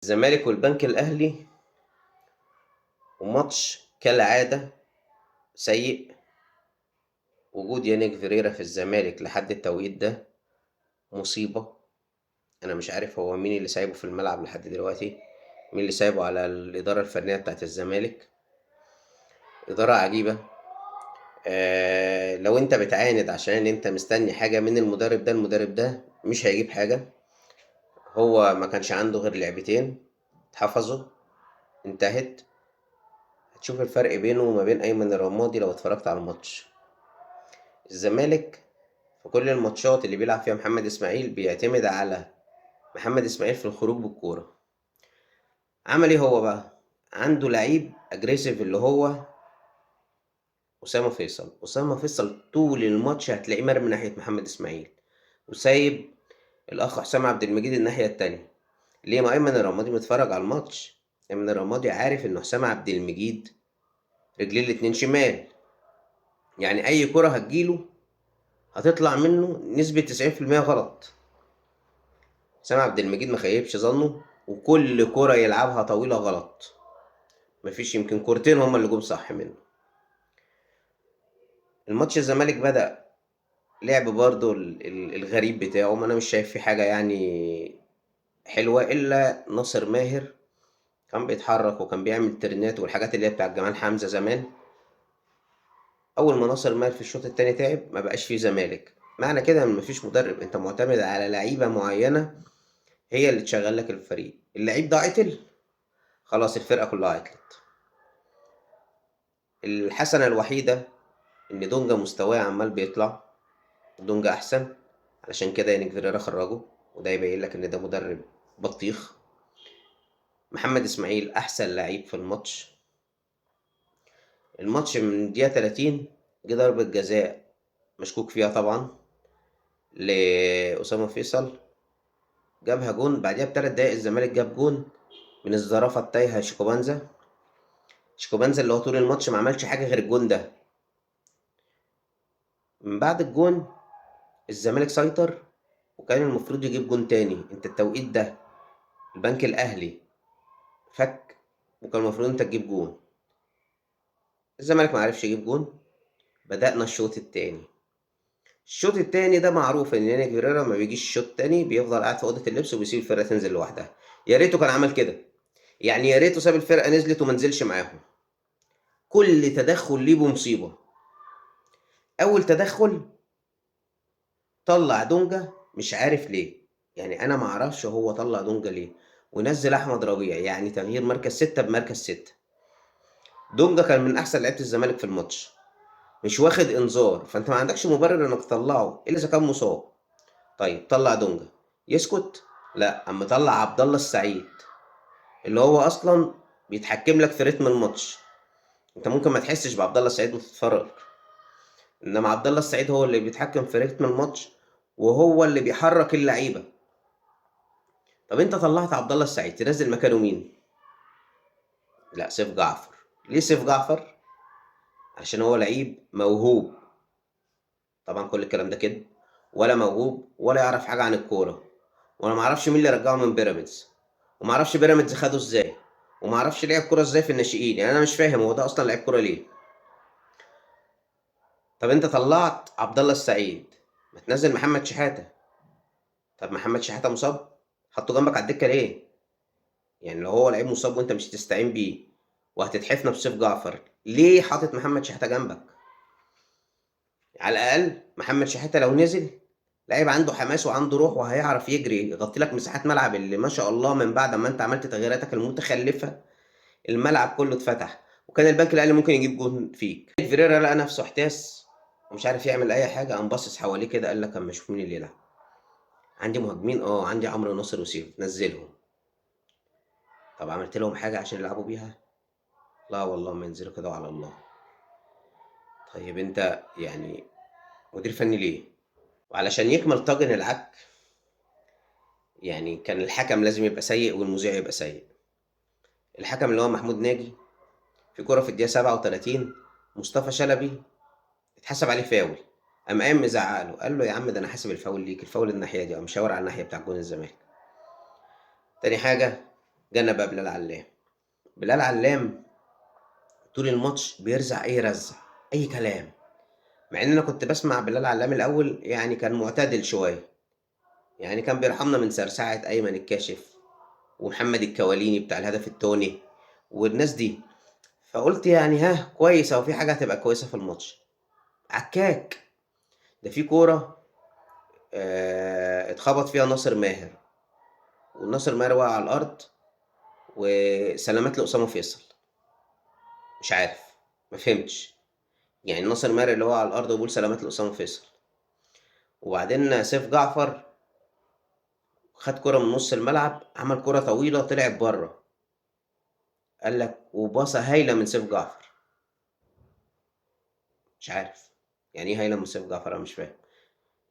الزمالك والبنك الأهلي، وماتش كالعادة سيء. وجود يانيك فيريرا في الزمالك لحد التوقيت ده مصيبة. أنا مش عارف هو مين اللي سايبه في الملعب لحد دلوقتي، مين اللي سايبه على الإدارة الفنية بتاعت الزمالك. إدارة عجيبة. لو أنت بتعاند عشان أنت مستني حاجة من المدرب ده، المدرب ده مش هيجيب حاجة. هو ما كانش عنده غير لعبتين اتحفظوا، انتهت. هتشوف الفرق بينه وما بين أيمن الرمادي لو اتفرجت على الماتش. الزمالك في كل الماتشات اللي بيلعب فيها محمد اسماعيل بيعتمد على محمد اسماعيل في الخروج بالكورة. عمل ايه هو بقى؟ عنده لعيب اجريسيف اللي هو أسامة فيصل طول الماتش هتلاقيه مرمي ناحية محمد اسماعيل، وسايب الأخ حسام عبد المجيد الناحية التانية. ليه؟ ما أيمن الرمادي متفرج على الماتش. أيمن الرمادي عارف إن حسام عبد المجيد رجليه الاتنين شمال، يعني أي كرة هتجيله هتطلع منه نسبة 90% غلط. حسام عبد المجيد ما خيبش ظنه، وكل كرة يلعبها طويلة غلط. مفيش يمكن كورتين هما اللي جم صح منه. الماتش الزمالك بدأ لعب برضو الغريب بتاعه، ما انا مش شايف فيه حاجة يعني حلوة، الا ناصر ماهر كان بيتحرك وكان بيعمل ترنات والحاجات اللي هي بتاعت جمال حمزة زمان. اول ما ناصر ماهر في الشوط التاني تعب ما بقاش فيه زمالك. معنى كده ان مفيش مدرب، انت معتمد على لعيبة معينة هي اللي تشغل لك الفريق. اللعيب ده عطل، خلاص الفرقة كلها عطلت. الحسنة الوحيدة إن دونجا مستواه عمال بيطلع، دونجا أحسن. علشان كده يانيك فيريرا خرجه، وده يبين لك إن ده مدرب بطيخ. محمد إسماعيل أحسن لعيب في الماتش. الماتش من الدقيقة 30 جه ضربة جزاء مشكوك فيها طبعا لأسامة فيصل، جابها جون. بعدها ب3 دقايق الزمالك جاب جون من الزرافة التايهة شيكوبانزا اللي هو طول الماتش ما عملش حاجة غير الجون ده. من بعد الجون الزمالك سيطر، وكان المفروض يجيب جون تاني. انت التوقيت ده البنك الاهلي فك، وكان المفروض انت تجيب جون. الزمالك ما عرفش يجيب جون. بدأنا الشوط التاني. الشوط التاني ده معروف ان يانيك فيريرا ما بيجيش الشوط التاني، بيفضل قاعد في اوضه اللبس وبيسيب الفرقه تنزل لوحدها. يا ريته كان عمل كده، يعني يا ريته ساب الفرقه نزلت وما نزلش معاهم. كل تدخل ليه بمصيبه. اول تدخل طلع دونجا، مش عارف ليه، يعني انا ما اعرفش هو طلع دونجا ليه، ونزل احمد ربيع، يعني تغيير مركز 6 بمركز 6. دونجا كان من احسن لعيبه الزمالك في الماتش، مش واخد انذار، فانت ما عندكش مبرر انك تطلعه الا اذا كان مصاب. طيب طلع دونجا يسكت؟ لا، اما طلع عبد الله السعيد اللي هو اصلا بيتحكم لك في رتم الماتش. انت ممكن ما تحسش بعبد الله السعيد وتتفرج، انما عبد الله السعيد هو اللي بيتحكم في رتم الماتش، وهو اللي بيحرك اللعيبه. طب انت طلعت عبد الله السعيد، تنزل مكانه مين؟ لا، سيف جعفر. ليه سيف جعفر؟ عشان هو لعيب موهوب. طبعا كل الكلام ده كده، ولا موهوب ولا يعرف حاجه عن الكوره. وانا ما اعرفش مين اللي رجعه من بيراميدز، وما اعرفش بيراميدز خده ازاي، وما اعرفش لعب كوره ازاي في الناشئين. يعني انا مش فاهم هو ده اصلا لعيب كوره ليه. طب انت طلعت عبد الله السعيد، ما تنزل محمد شحاته. طب محمد شحاته مصاب، حطه جنبك على الدكه ليه؟ يعني لو هو لعيب مصاب وانت مش هتستعين بيه وهتتحفنا بسيف جعفر، ليه حاطط محمد شحاته جنبك؟ على الاقل محمد شحاته لو نزل لعيب عنده حماس وعنده روح وهيعرف يجري يغطي لك مساحات ملعب، اللي ما شاء الله من بعد ما انت عملت تغييراتك المتخلفه الملعب كله اتفتح، وكان البنك الاهلي ممكن يجيب جون فيك. فيريرا لقى نفسه احتاس ومش عارف يعمل اي حاجه، قام باصص حواليه كده قال لك اما اشوف مين اللي يلعب. عندي مهاجمين، عندي عمرو ناصر وسيف، نزلهم. طب عملت لهم حاجه عشان يلعبوا بيها؟ لا والله، ما ينزلوا كده وعلى الله. طيب انت يعني مدير فني ليه؟ وعلشان يكمل طاجن العك، يعني كان الحكم لازم يبقى سيء والمذيع يبقى سيء. الحكم اللي هو محمود ناجي، في كرة في الدقيقة 37 مصطفى شلبي اتحسب عليه فاول، قام مزعق له، قال له يا عم ده انا حاسب الفاول ليك، الفاول الناحية دي، قام مشاور على الناحية بتاع جون الزمالك. تاني حاجة، جانا بقى بلال علام. بلال علام طول الماتش بيرزع أي رزع، أي كلام، مع إن أنا كنت باسمع بلال علام الأول يعني كان معتدل شوية، يعني كان بيرحمنا من سرسعة أيمن الكاشف ومحمد الكواليني بتاع الهدف التوني والناس دي. فقلت يعني ها كويس أو في حاجة هتبقى كويسة في الماتش. عكاك، ده في كورة اتخبط فيها ناصر ماهر، والناصر ماهر وقع على الأرض وسلامات لأسامة فيصل. مش عارف، ما فهمتش، يعني ناصر ماهر اللي هو على الأرض وبيقول سلامات لأسامة فيصل. وبعدين سيف جعفر خد كرة من نص الملعب، عمل كرة طويلة طلعت بره، قال لك وباصة هايلة من سيف جعفر. مش عارف يعني ايه هايلة من سيف جعفر، انا مش فاهم.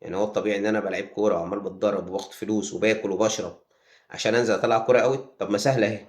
يعني هو الطبيعي ان انا بلعب كورة وعمال بتدرب وباخد فلوس وباكل وبشرب عشان انزل اطلع كورة اوت؟ طب ما سهلة اهي.